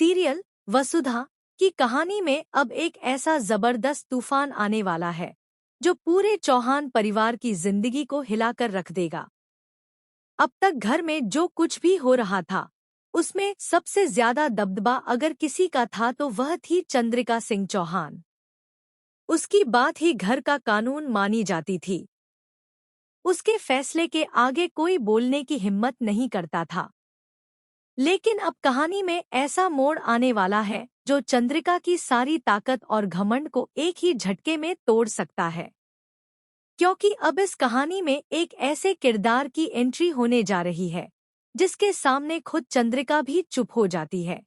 Serial वसुधा की कहानी में अब एक ऐसा जबरदस्त तूफान आने वाला है जो पूरे चौहान परिवार की जिंदगी को हिलाकर रख देगा। अब तक घर में जो कुछ भी हो रहा था उसमें सबसे ज्यादा दबदबा अगर किसी का था तो वह थी चंद्रिका सिंह चौहान। उसकी बात ही घर का कानून मानी जाती थी। उसके फैसले के आगे कोई बोलने की हिम्मत नहीं करता था। लेकिन अब कहानी में ऐसा मोड़ आने वाला है जो चंद्रिका की सारी ताकत और घमंड को एक ही झटके में तोड़ सकता है। क्योंकि अब इस कहानी में एक ऐसे किरदार की एंट्री होने जा रही है जिसके सामने खुद चंद्रिका भी चुप हो जाती है।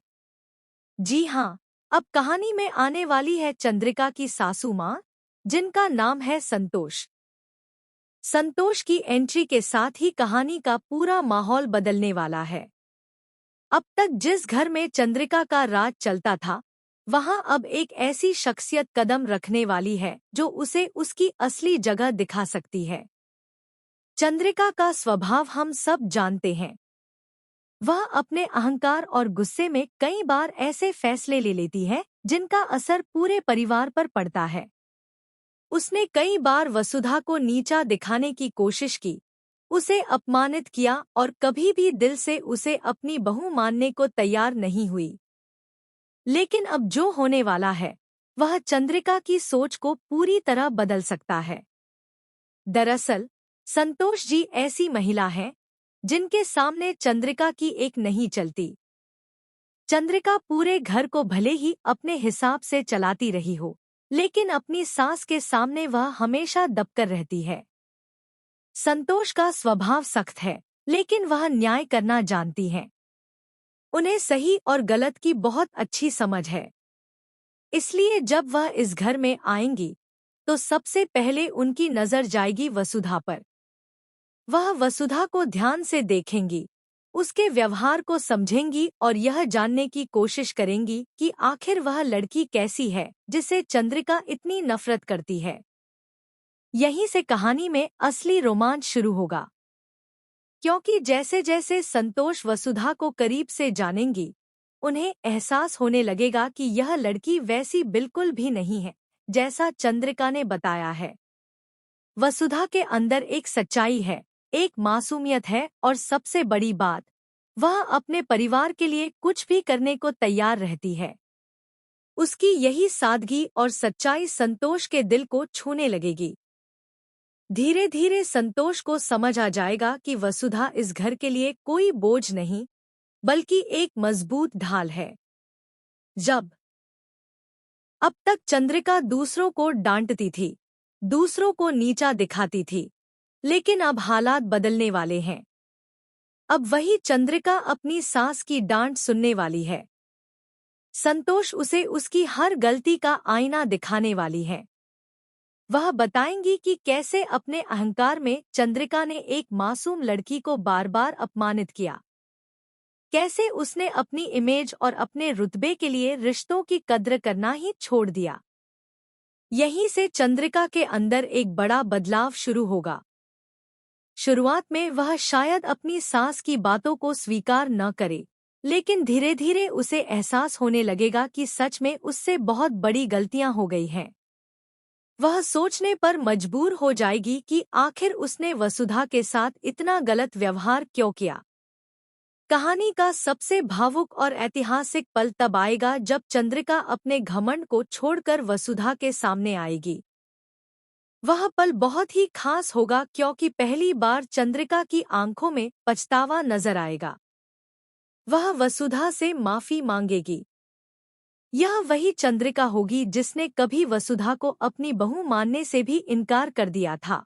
जी हाँ, अब कहानी में आने वाली है चंद्रिका की सासू माँ, जिनका नाम है संतोष। संतोष की एंट्री के साथ ही कहानी का पूरा माहौल बदलने वाला है। अब तक जिस घर में चंद्रिका का राज चलता था वहां अब एक ऐसी शख्सियत कदम रखने वाली है जो उसे उसकी असली जगह दिखा सकती है। चंद्रिका का स्वभाव हम सब जानते हैं। वह अपने अहंकार और गुस्से में कई बार ऐसे फैसले ले लेती है जिनका असर पूरे परिवार पर पड़ता है। उसने कई बार वसुधा को नीचा दिखाने की कोशिश की, उसे अपमानित किया और कभी भी दिल से उसे अपनी बहू मानने को तैयार नहीं हुई। लेकिन अब जो होने वाला है वह चंद्रिका की सोच को पूरी तरह बदल सकता है। दरअसल संतोष जी ऐसी महिला हैं जिनके सामने चंद्रिका की एक नहीं चलती। चंद्रिका पूरे घर को भले ही अपने हिसाब से चलाती रही हो, लेकिन अपनी सास के सामने वह हमेशा दबकर रहती है। संतोष का स्वभाव सख्त है, लेकिन वह न्याय करना जानती हैं। उन्हें सही और गलत की बहुत अच्छी समझ है। इसलिए जब वह इस घर में आएंगी तो सबसे पहले उनकी नजर जाएगी वसुधा पर। वह वसुधा को ध्यान से देखेंगी, उसके व्यवहार को समझेंगी और यह जानने की कोशिश करेंगी कि आखिर वह लड़की कैसी है जिसे चंद्रिका इतनी नफरत करती है। यहीं से कहानी में असली रोमांच शुरू होगा। क्योंकि जैसे जैसे संतोष वसुधा को करीब से जानेंगी, उन्हें एहसास होने लगेगा कि यह लड़की वैसी बिल्कुल भी नहीं है जैसा चंद्रिका ने बताया है। वसुधा के अंदर एक सच्चाई है, एक मासूमियत है और सबसे बड़ी बात, वह अपने परिवार के लिए कुछ भी करने को तैयार रहती है। उसकी यही सादगी और सच्चाई संतोष के दिल को छूने लगेगी। धीरे धीरे संतोष को समझ आ जाएगा कि वसुधा इस घर के लिए कोई बोझ नहीं, बल्कि एक मजबूत ढाल है। जब अब तक चंद्रिका दूसरों को डांटती थी, दूसरों को नीचा दिखाती थी, लेकिन अब हालात बदलने वाले हैं। अब वही चंद्रिका अपनी सास की डांट सुनने वाली है। संतोष उसे उसकी हर गलती का आईना दिखाने वाली है। वह बताएंगी कि कैसे अपने अहंकार में चंद्रिका ने एक मासूम लड़की को बार बार अपमानित किया, कैसे उसने अपनी इमेज और अपने रुतबे के लिए रिश्तों की कद्र करना ही छोड़ दिया। यहीं से चंद्रिका के अंदर एक बड़ा बदलाव शुरू होगा। शुरुआत में वह शायद अपनी सास की बातों को स्वीकार न करे, लेकिन धीरे धीरे उसे एहसास होने लगेगा कि सच में उससे बहुत बड़ी गलतियां हो गई हैं। वह सोचने पर मजबूर हो जाएगी कि आखिर उसने वसुधा के साथ इतना गलत व्यवहार क्यों किया। कहानी का सबसे भावुक और ऐतिहासिक पल तब आएगा जब चंद्रिका अपने घमंड को छोड़कर वसुधा के सामने आएगी। वह पल बहुत ही खास होगा क्योंकि पहली बार चंद्रिका की आंखों में पछतावा नजर आएगा। वह वसुधा से माफी मांगेगी। यह वही चंद्रिका होगी जिसने कभी वसुधा को अपनी बहू मानने से भी इनकार कर दिया था।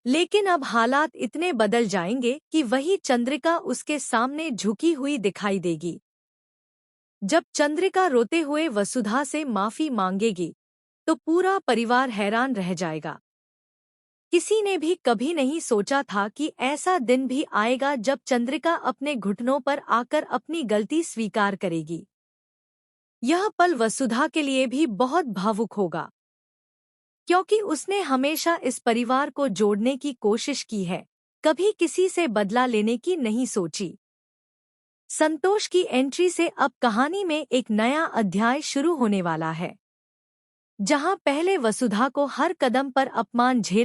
लेकिन अब हालात इतने बदल जाएंगे कि वही चंद्रिका उसके सामने झुकी हुई दिखाई देगी। जब चंद्रिका रोते हुए वसुधा से माफी मांगेगी तो पूरा परिवार हैरान रह जाएगा। किसी ने भी कभी नहीं सोचा था कि ऐसा दिन भी आएगा जब चंद्रिका अपने घुटनों पर आकर अपनी गलती स्वीकार करेगी। यह पल वसुधा के लिए भी बहुत भावुक होगा, क्योंकि उसने हमेशा इस परिवार को जोड़ने की कोशिश की है, कभी किसी से बदला लेने की नहीं सोची। संतोष की एंट्री से अब कहानी में एक नया अध्याय शुरू होने वाला है, जहां पहले वसुधा को हर कदम पर अपमान झेल